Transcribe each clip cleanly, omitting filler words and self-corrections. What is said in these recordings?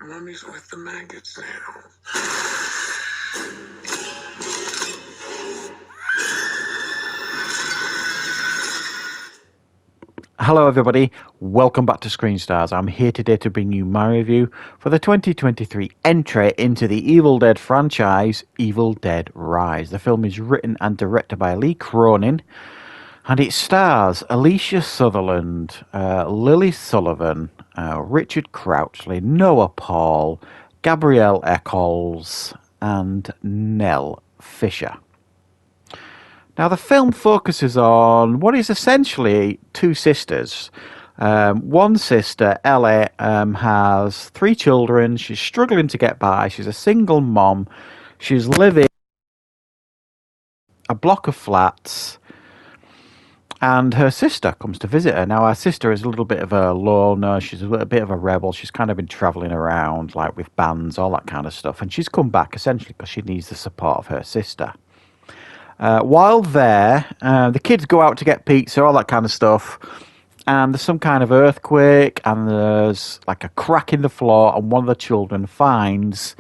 Mummy's with the maggots now. Hello everybody, welcome back to Screenstars. I'm here today to bring you my review for the 2023 entry into the Evil Dead franchise, Evil Dead Rise. The film is written and directed by Lee Cronin, and it stars Alicia Sutherland, Lily Sullivan, Richard Crouchley, Noah Paul, Gabrielle Eccles, and Nell Fisher. Now, the film focuses on what is essentially two sisters. One sister, Ellie, has three children. She's struggling to get by. She's a single mom. She's living a block of flats, and her sister comes to visit her. Now, our sister is a little bit of a loner. She's a little bit of a rebel. She's kind of been traveling around, like with bands, all that kind of stuff. And she's come back essentially because she needs the support of her sister. While there, the kids go out to get pizza, all that kind of stuff, and there's some kind of earthquake, and there's like a crack in the floor, and one of the children finds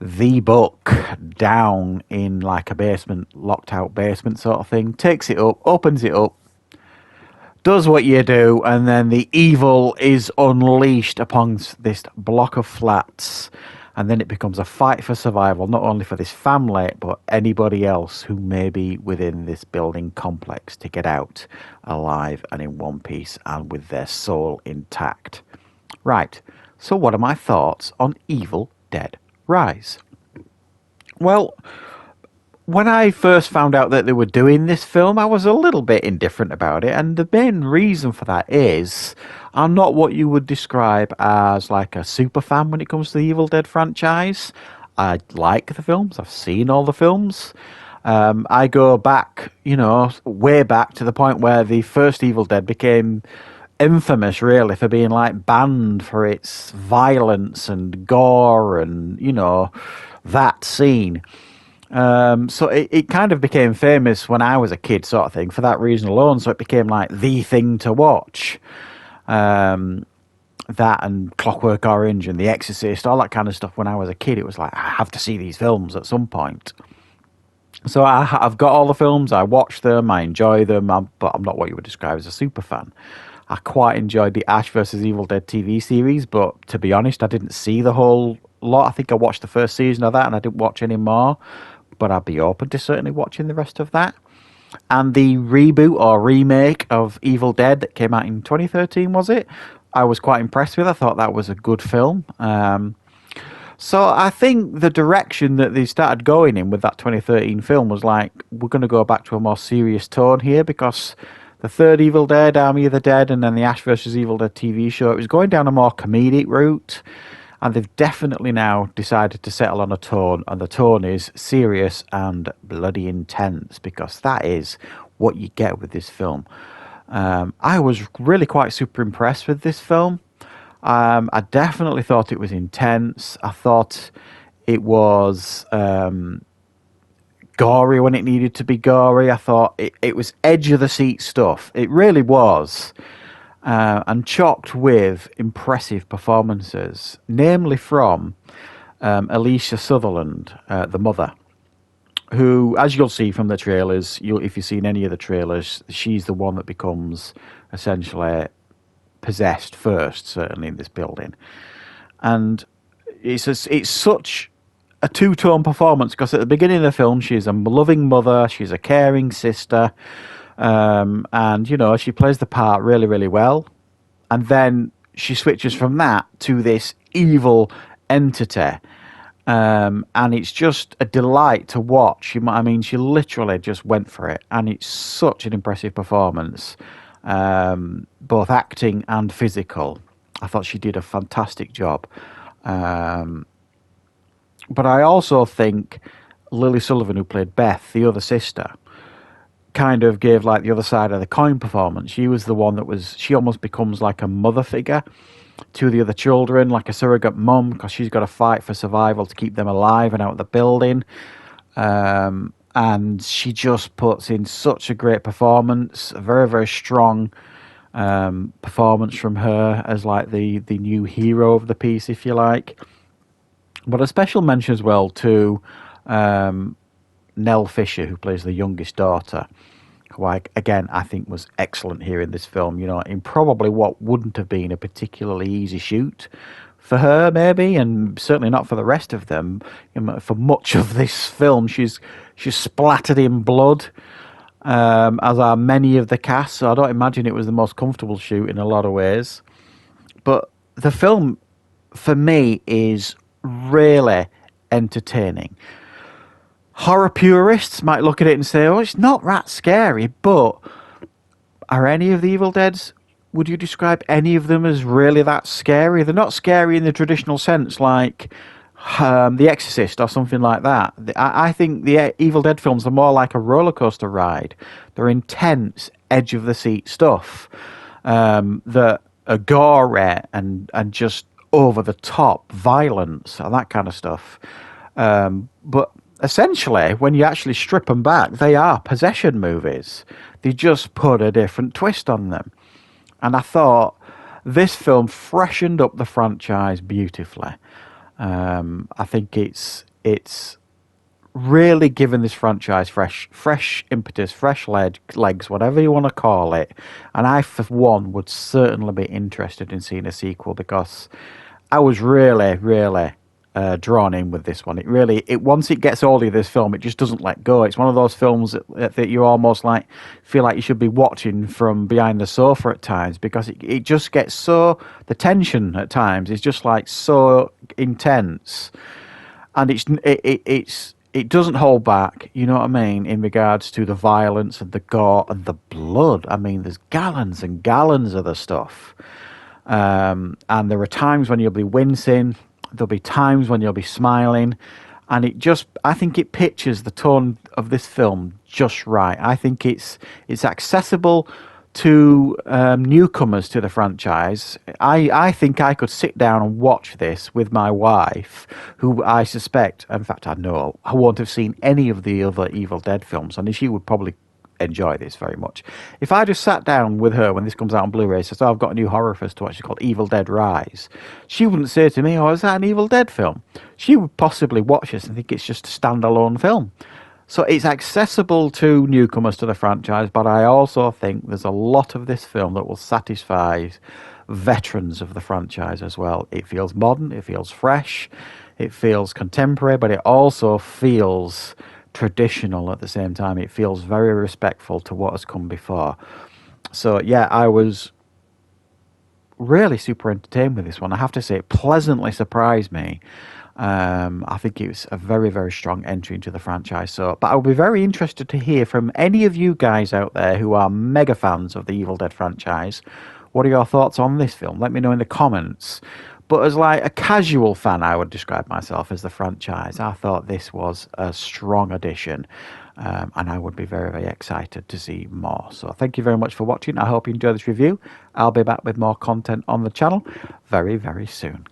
the book down in like a basement, locked out basement sort of thing, takes it up, opens it up, does what you do, and then the evil is unleashed upon this block of flats. And then it becomes a fight for survival, not only for this family, but anybody else who may be within this building complex to get out alive and in one piece and with their soul intact. Right, so what are my thoughts on Evil Dead Rise? Well, when I first found out that they were doing this film, I was a little bit indifferent about it. And the main reason for that is I'm not what you would describe as like a super fan when it comes to the Evil Dead franchise. I like the films. I've seen all the films. I go back, way back to the point where the first Evil Dead became infamous, really, for being like banned for its violence and gore and, that scene. So it kind of became famous when I was a kid, sort of thing, for that reason alone. So it became like the thing to watch. That and Clockwork Orange and The Exorcist, all that kind of stuff. When I was a kid, it was like, I have to see these films at some point. So I've got all the films, I watch them, I enjoy them, but I'm not what you would describe as a super fan. I quite enjoyed the Ash vs. Evil Dead TV series, but to be honest, I didn't see the whole lot. I think I watched the first season of that and I didn't watch any more. But I'd be open to certainly watching the rest of that. And the reboot or remake of Evil Dead that came out in 2013, was it? I was quite impressed with. I thought that was a good film. So I think the direction that they started going in with that 2013 film was like, we're going to go back to a more serious tone here, because the third Evil Dead, Army of the Dead, and then the Ash vs. Evil Dead TV show, it was going down a more comedic route. And they've definitely now decided to settle on a tone, and the tone is serious and bloody intense, because that is what you get with this film. I was really quite super impressed with this film. I definitely thought it was intense. I thought it was gory when it needed to be gory. I thought it was edge of the seat stuff. It really was. And chocked with impressive performances, namely from Alicia Sutherland, the mother, who, as you'll see from the trailers, if you've seen any of the trailers, she's the one that becomes essentially possessed first, certainly in this building. And it's such a two-tone performance, because at the beginning of the film, she's a loving mother, she's a caring sister, and she plays the part really, really well. And then she switches from that to this evil entity, and it's just a delight to watch. She literally just went for it, and it's such an impressive performance, both acting and physical. I thought she did a fantastic job. But I also think Lily Sullivan, who played Beth, the other sister, kind of gave like the other side of the coin performance. She was the one she almost becomes like a mother figure to the other children, like a surrogate mum, because she's got to fight for survival to keep them alive and out of the building. And she just puts in such a great performance, a very, very strong performance from her as like the new hero of the piece, if you like. But a special mention as well to Nell Fisher, who plays the youngest daughter, who again I think was excellent here in this film. You know, in probably what wouldn't have been a particularly easy shoot for her, maybe, and certainly not for the rest of them. For much of this film, she's splattered in blood, as are many of the cast. So I don't imagine it was the most comfortable shoot in a lot of ways. But the film, for me, is really entertaining. Horror purists might look at it and say, oh, it's not that scary, but are any of the Evil Deads, would you describe any of them as really that scary? They're not scary in the traditional sense, like The Exorcist or something like that. I think the Evil Dead films are more like a roller coaster ride. They're intense, edge of the seat stuff that are gory and just over the top violence and that kind of stuff. But essentially, when you actually strip them back, they are possession movies. They just put a different twist on them. And I thought this film freshened up the franchise beautifully. I think it's really given this franchise fresh impetus, fresh legs, whatever you want to call it. And I, for one, would certainly be interested in seeing a sequel because I was really, really drawn in with this one. It once it gets hold of this film, it just doesn't let go. It's one of those films that you almost like feel like you should be watching from behind the sofa at times because it just gets so, the tension at times is just like so intense, and it doesn't hold back. You know what I mean, in regards to the violence and the gore and the blood. I mean, there's gallons and gallons of the stuff, and there are times when you'll be wincing. There'll be times when you'll be smiling, and I think it pictures the tone of this film just right. I think it's accessible to newcomers to the franchise. I think I could sit down and watch this with my wife, who I suspect, in fact I know, I won't have seen any of the other Evil Dead films, and she would probably enjoy this very much. If I just sat down with her when this comes out on Blu-ray, says, "Oh, I've got a new horror for us to watch, it's called Evil Dead Rise," she wouldn't say to me, "Oh, is that an Evil Dead film?" She would possibly watch this and think it's just a standalone film. So it's accessible to newcomers to the franchise, but I also think there's a lot of this film that will satisfy veterans of the franchise as well. It feels modern, it feels fresh, it feels contemporary, but it also feels traditional at the same time. It feels very respectful to what has come before. So yeah, I was really super entertained with this one. I have to say, it pleasantly surprised me. I think it was a very, very strong entry into the franchise. So, but I'll be very interested to hear from any of you guys out there who are mega fans of the Evil Dead franchise. What are your thoughts on this film? Let me know in the comments. But as like a casual fan, I would describe myself as the franchise. I thought this was a strong addition, and I would be very, very excited to see more. So thank you very much for watching. I hope you enjoyed this review. I'll be back with more content on the channel very, very soon.